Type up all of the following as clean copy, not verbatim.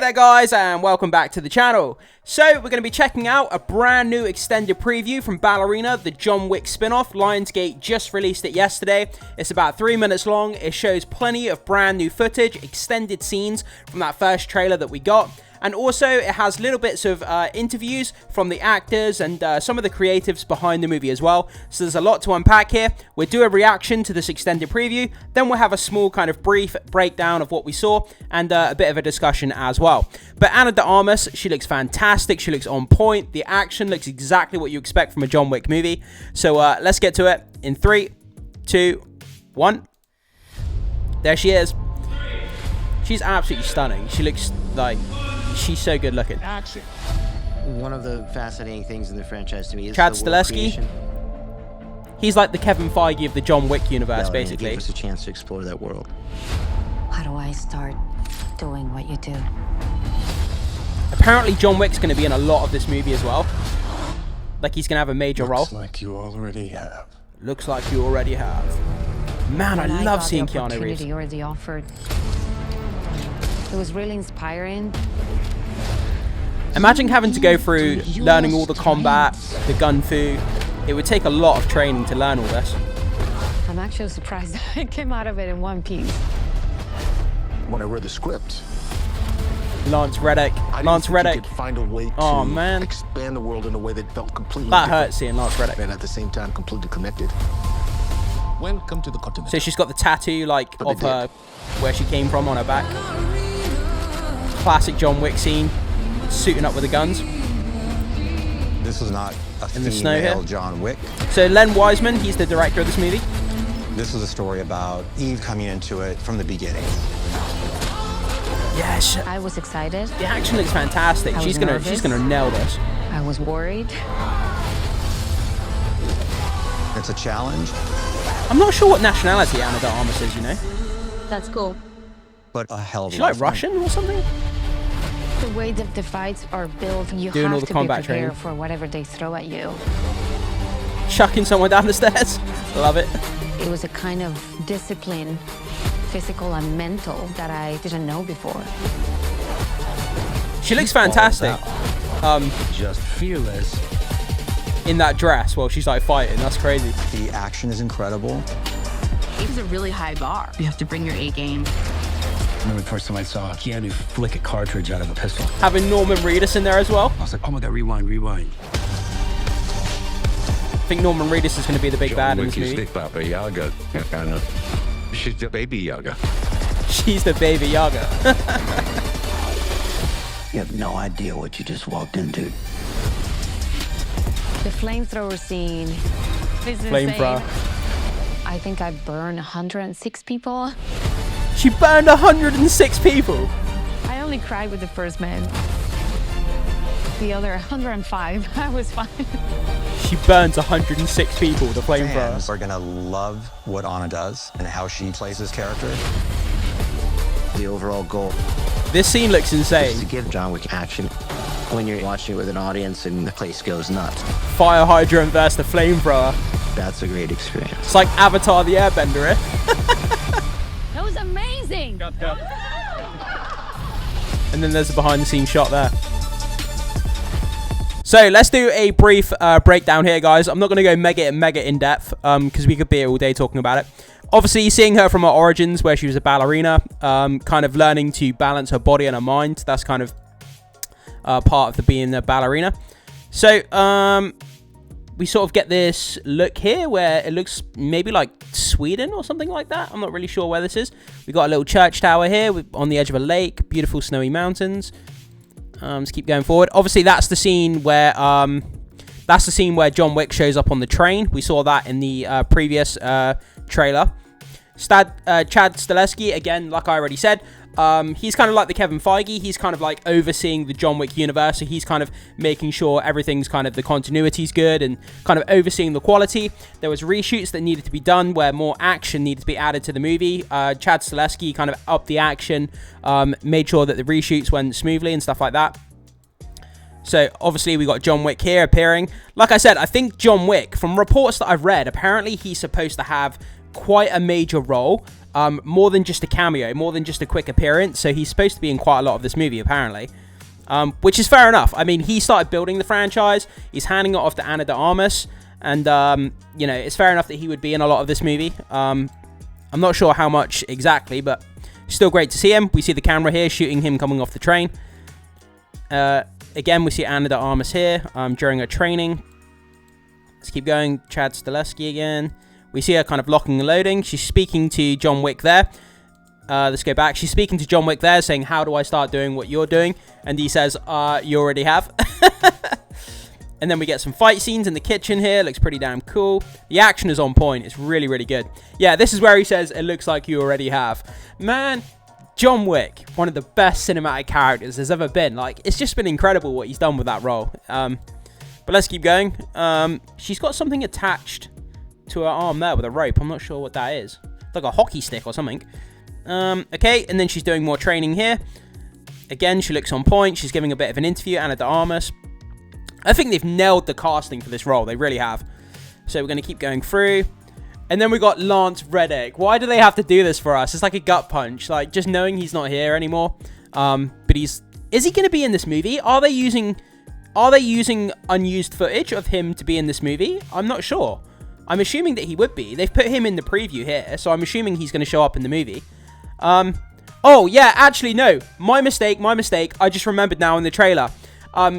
there guys, and welcome back to the channel. So we're going to be checking out a brand new extended preview from Ballerina, the John Wick spin-off. Lionsgate just released it yesterday. It's about 3 minutes long. It shows plenty of brand new footage, extended scenes from that first trailer that we got. And also, it has little bits of interviews from the actors and some of the creatives behind the movie as well. So there's a lot to unpack here. We'll do a reaction to this extended preview. Then we'll have a small kind of brief breakdown of what we saw and a bit of a discussion as well. But Ana de Armas, she looks fantastic. She looks on point. The action looks exactly what you expect from a John Wick movie. So let's get to it in 3, 2, 1. There she is. She's absolutely stunning. She looks like... she's so good looking. Action. One of the fascinating things in the franchise to me is Chad the world Stahelski. creation. He's like the Kevin Feige of the John Wick universe, Ballerina basically. gave us a chance to explore that world. How do I start doing what you do? Apparently, John Wick's going to be in a lot of this movie as well. Like, he's going to have a major role. Looks like you already have. Looks like you already have. Man, I love seeing Keanu Reeves. Or the offer. It was really inspiring. Imagine having to go through learning all the combat, the gun fu. It would take a lot of training to learn all this. I'm actually surprised I came out of it in one piece. When I read the script, Lance Reddick. I Lance didn't think you Reddick. could find a way Oh, to man. expand the world in a way that felt completely That different hurts seeing Lance Reddick. and at the same time completely connected. Welcome to the continent. So she's got the tattoo, like, But of they her, where she came from on her back. Classic John Wick scene, suiting up with the guns. This was not a In the snow female here. John Wick. So Len Wiseman, he's the director of this movie. This was a story about Eve coming into it from the beginning. Yes, I was excited. the action looks fantastic. I was She's nervous. gonna nail this. I was worried. It's a challenge, I'm not sure what nationality Ana de Armas is, you know. That's cool. but a hell of a She's lot like of fun. Russian or something. The way that the fights are built, you Doing all have the to combat be prepared training. for whatever they throw at you. Chucking someone down the stairs. Love it. It was a kind of discipline, physical and mental, that I didn't know before. She looks fantastic. Just fearless. In that dress while she's like fighting. That's crazy. The action is incredible. It's a really high bar. You have to bring your A game. I remember the first time I saw Keanu flick a cartridge out of a pistol. Having Norman Reedus in there as well. I was like, oh my god, rewind, rewind. I think Norman Reedus is going to be the big bad in this movie. Papa Yaga. She's the baby Yaga. She's the baby Yaga. You have no idea what you just walked into. The flamethrower scene is Flamethrower. insane. I think I burned 106 people. She burned 106 people. I only cried with the first man. The other 105, I was fine. She burns 106 people with a Fans flamethrower. are gonna love what Anna does and how she plays this character. The overall goal This scene looks is to insane. give John Wick action. When you're watching it with an audience and the place goes nuts, Fire hydrant versus the flamethrower. that's a great experience. It's like Avatar the Airbender, eh? That was amazing. And then there's a behind the scenes shot there. So let's do a brief breakdown here, guys. I'm not going to go mega in depth because we could be here all day talking about it. Obviously, seeing her from her origins where she was a ballerina, kind of learning to balance her body and her mind. That's kind of part of the being a ballerina. So we sort of get this look here where it looks maybe like Sweden or something like that. I'm not really sure where this is. We got a little church tower here on the edge of a lake, beautiful snowy mountains. Let's keep going forward. Obviously, that's the scene where John Wick shows up on the train. We saw that in the previous trailer. Chad Stahelski, again, like I already said, he's kind of like the Kevin Feige. He's kind of like overseeing the John Wick universe. So he's kind of making sure everything's kind of the continuity's good and kind of overseeing the quality. There was reshoots that needed to be done where more action needed to be added to the movie. Chad Stahelski kind of upped the action, made sure that the reshoots went smoothly and stuff like that. So obviously we got John Wick here appearing. Like I said, I think John Wick, from reports that I've read, apparently he's supposed to have quite a major role. more than just a cameo, more than just a quick appearance. So he's supposed to be in quite a lot of this movie, apparently. Which is fair enough. I mean, he started building the franchise. He's handing it off to Ana de Armas. And, you know, it's fair enough that he would be in a lot of this movie. I'm not sure how much exactly, but still great to see him. We see the camera here shooting him coming off the train. Again, we see Ana de Armas here during her training. Let's keep going. Chad Stahelski again. We see her kind of locking and loading. She's speaking to John Wick there. Let's go back. She's speaking to John Wick there, saying, how do I start doing what you're doing? And he says, you already have. And then we get some fight scenes in the kitchen here. Looks pretty damn cool. The action is on point. It's really, really good. Yeah, this is where he says, it looks like you already have. Man, John Wick, one of the best cinematic characters there's ever been. Like, it's just been incredible what he's done with that role. But let's keep going. She's got something attached to her arm there with a rope. I'm not sure what that is. It's like a hockey stick or something. Okay, and then she's doing more training here. Again, she looks on point. She's giving a bit of an interview, Ana de Armas. I think they've nailed the casting for this role. They really have. So we're going to keep going through. And then we got Lance Reddick. Why do they have to do this for us? It's like a gut punch. Like, just knowing he's not here anymore. But is he going to be in this movie? Are they using unused footage of him to be in this movie? I'm not sure. I'm assuming that he would be. They've put him in the preview here, so I'm assuming he's going to show up in the movie. Oh, yeah, actually, no. My mistake. I just remembered now in the trailer.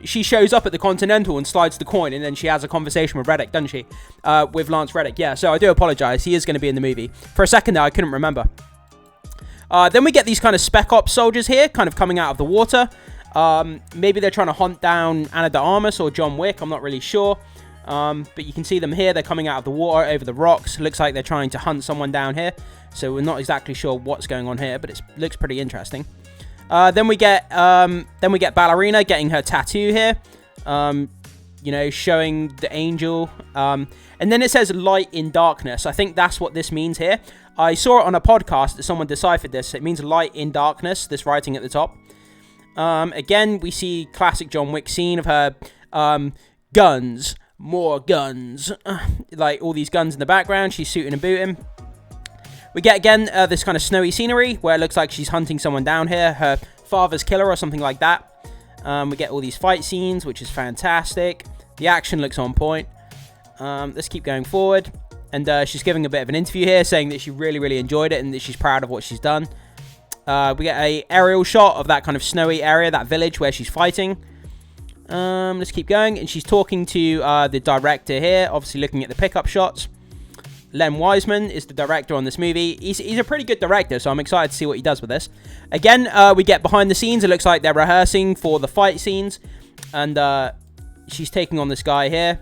She shows up at the Continental and slides the coin, and then she has a conversation with Reddick, doesn't she? With Lance Reddick. Yeah, so I do apologize. He is going to be in the movie. For a second there, I couldn't remember. Then we get these kind of spec ops soldiers here, kind of coming out of the water. Maybe they're trying to hunt down Ana de Armas or John Wick. I'm not really sure. But you can see them here. They're coming out of the water over the rocks. Looks like they're trying to hunt someone down here. So we're not exactly sure what's going on here, but it looks pretty interesting. Then we get Ballerina getting her tattoo here. You know, showing the angel. And then it says light in darkness. I think that's what this means here. I saw it on a podcast that someone deciphered this. It means light in darkness, this writing at the top. Again, we see classic John Wick scene of her guns. More guns. Like all these guns in the background. She's shooting and booting. We get, again, this kind of snowy scenery where it looks like she's hunting someone down here. Her father's killer or something like that. We get all these fight scenes, which is fantastic. The action looks on point. Let's keep going forward. And she's giving a bit of an interview here, saying that she really, really enjoyed it and that she's proud of what she's done. We get an aerial shot of that kind of snowy area, that village where she's fighting. Let's keep going. And she's talking to the director here, obviously looking at the pickup shots. Len Wiseman is the director on this movie. He's a pretty good director, so I'm excited to see what he does with this. Again, we get behind the scenes. It looks like they're rehearsing for the fight scenes. And she's taking on this guy here.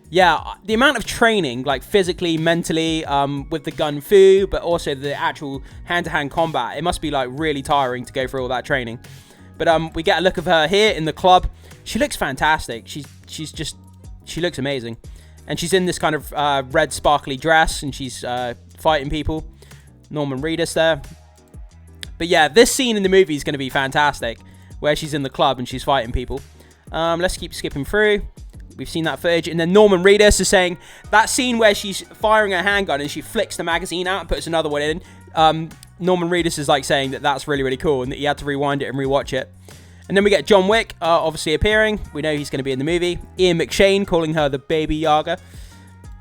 Yeah, the amount of training, like physically, mentally, with the gun fu, but also the actual hand-to-hand combat. It must be like really tiring to go through all that training. But we get a look of her here in the club. She looks fantastic. She looks amazing. And she's in this kind of red sparkly dress, and she's fighting people. Norman Reedus there. But yeah, this scene in the movie is going to be fantastic, where she's in the club and she's fighting people. Let's keep skipping through. We've seen that footage. And then Norman Reedus is saying that scene where she's firing her handgun and she flicks the magazine out and puts another one in. Norman Reedus is like saying that that's really, really cool and that he had to rewind it and rewatch it. And then we get John Wick, obviously appearing. We know he's going to be in the movie. Ian McShane calling her the Baby Yaga.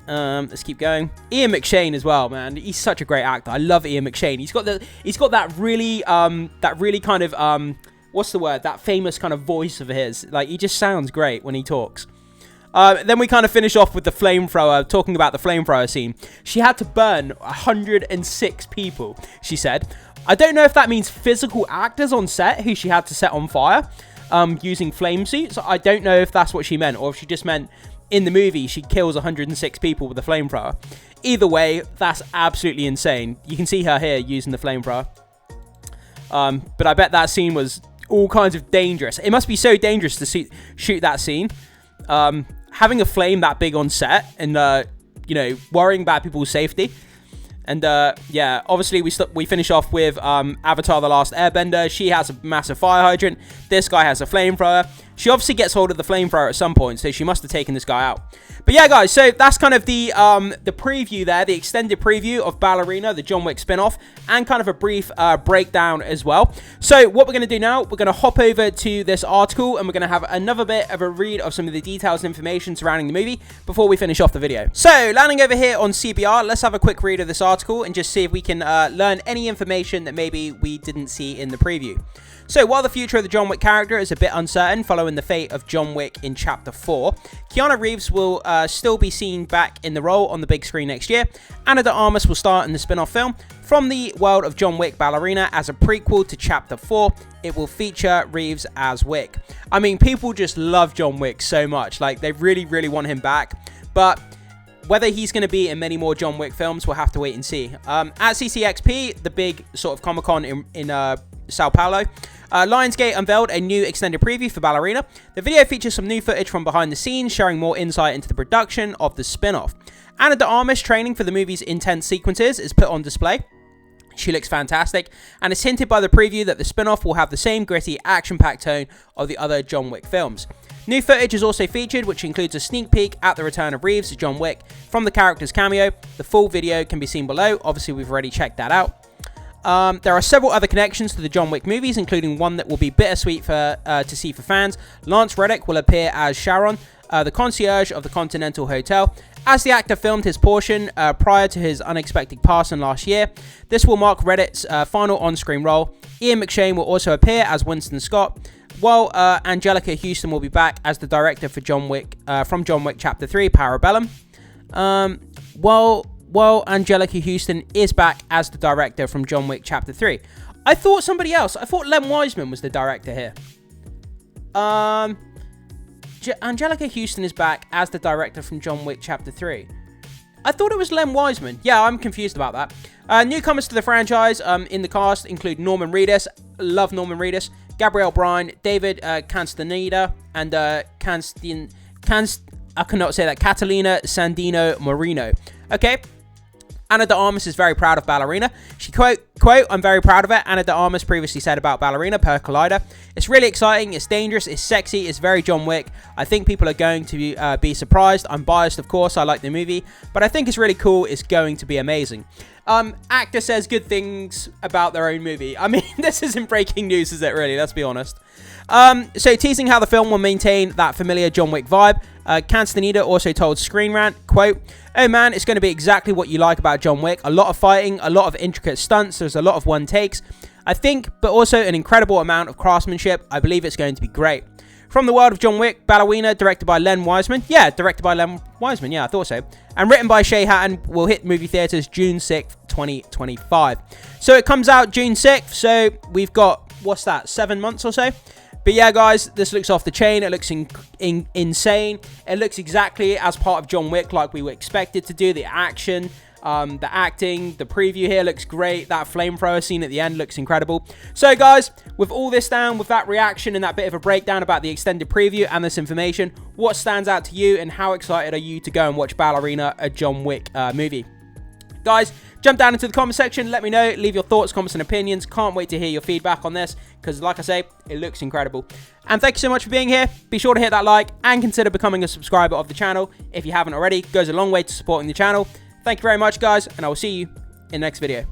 Let's keep going. Ian McShane as well, man. He's such a great actor. I love Ian McShane. He's got that really kind of what's the word? That famous kind of voice of his. Like, he just sounds great when he talks. Then we kind of finish off with the flamethrower, talking about the flamethrower scene. She had to burn 106 people, she said. I don't know if that means physical actors on set who she had to set on fire using flame suits. I don't know if that's what she meant, or if she just meant in the movie she kills 106 people with a flamethrower. Either way, that's absolutely insane. You can see her here using the flamethrower. But I bet that scene was all kinds of dangerous. It must be so dangerous to shoot that scene. Having a flame that big on set and, worrying about people's safety. And, yeah, obviously we finish off with Avatar The Last Airbender. She has a massive fire hydrant. This guy has a flamethrower. She obviously gets hold of the flamethrower at some point, so she must have taken this guy out. But yeah, guys, so that's kind of the preview there, the extended preview of Ballerina, the John Wick spin-off, and kind of a brief breakdown as well. So what we're going to do now, we're going to hop over to this article, and we're going to have another bit of a read of some of the details and information surrounding the movie before we finish off the video. So, landing over here on CBR, let's have a quick read of this article and just see if we can learn any information that maybe we didn't see in the preview. So, while the future of the John Wick character is a bit uncertain following the fate of John Wick in Chapter 4, Keanu Reeves will still be seen back in the role on the big screen next year. Ana de Armas will star in the spin-off film from the world of John Wick Ballerina as a prequel to Chapter 4. It will feature Reeves as Wick. I mean, people just love John Wick so much. Like, they really, really want him back. But whether he's going to be in many more John Wick films, we'll have to wait and see. At CCXP, the big sort of Comic-Con in Sao Paulo, Lionsgate unveiled a new extended preview for Ballerina. The video features some new footage from behind the scenes, sharing more insight into the production of the spin-off. Ana de Armas training for the movie's intense sequences is put on display. She looks fantastic, and it's hinted by the preview that the spin-off will have the same gritty, action-packed tone of the other John Wick films. New footage is also featured, which includes a sneak peek at the return of Reeves as John Wick from the character's cameo. The full video can be seen below. Obviously, we've already checked that out. There are several other connections to the John Wick movies, including one that will be bittersweet to see for fans. Lance Reddick will appear as Sharon, the concierge of the Continental Hotel, as the actor filmed his portion prior to his unexpected passing last year. This will mark Reddick's final on-screen role. Ian McShane will also appear as Winston Scott, while Angelica Houston will be back as the director for John Wick from John Wick Chapter 3, Parabellum. Well, Angelica Houston is back as the director from John Wick Chapter 3. I thought somebody else. I thought Len Wiseman was the director here. Angelica Houston is back as the director from John Wick Chapter 3. I thought it was Len Wiseman. Yeah, I'm confused about that. Newcomers to the franchise in the cast include Norman Reedus. Love Norman Reedus. Gabrielle Bryan, David Castaneda, and I cannot say that, Catalina Sandino Moreno. Okay. Ana de Armas is very proud of Ballerina. She quote, I'm very proud of it. Ana de Armas previously said about Ballerina per Collider. It's really exciting, it's dangerous, it's sexy, it's very John Wick. I think people are going to be surprised. I'm biased, of course, I like the movie, but I think it's really cool. It's going to be amazing. Actor says good things about their own movie. I mean, this isn't breaking news, is it really? Let's be honest. So teasing how the film will maintain that familiar John Wick vibe, Castaneda also told Screen Rant, quote, oh man, it's going to be exactly what you like about John Wick. A lot of fighting, a lot of intricate stunts, there's a lot of one takes, I think, but also an incredible amount of craftsmanship. I believe it's going to be great. From the world of John Wick, Ballerina, directed by Len Wiseman. Yeah, directed by Len Wiseman, yeah, I thought so. And written by Shay Hatton, will hit movie theaters June 6th, 2025. So it comes out June 6th, so we've got, what's that, 7 months or so? But yeah, guys, this looks off the chain. It looks insane. It looks exactly as part of John Wick like we were expected to do. The action, the acting, the preview here looks great. That flamethrower scene at the end looks incredible. So, guys, with all this down, with that reaction and that bit of a breakdown about the extended preview and this information, what stands out to you and how excited are you to go and watch Ballerina, a John Wick movie? Guys, jump down into the comment section, let me know, leave your thoughts, comments and opinions. Can't wait to hear your feedback on this because, like I say, it looks incredible. And thank you so much for being here. Be sure to hit that like and consider becoming a subscriber of the channel if you haven't already. It goes a long way to supporting the channel. Thank you very much, guys, and I will see you in the next video.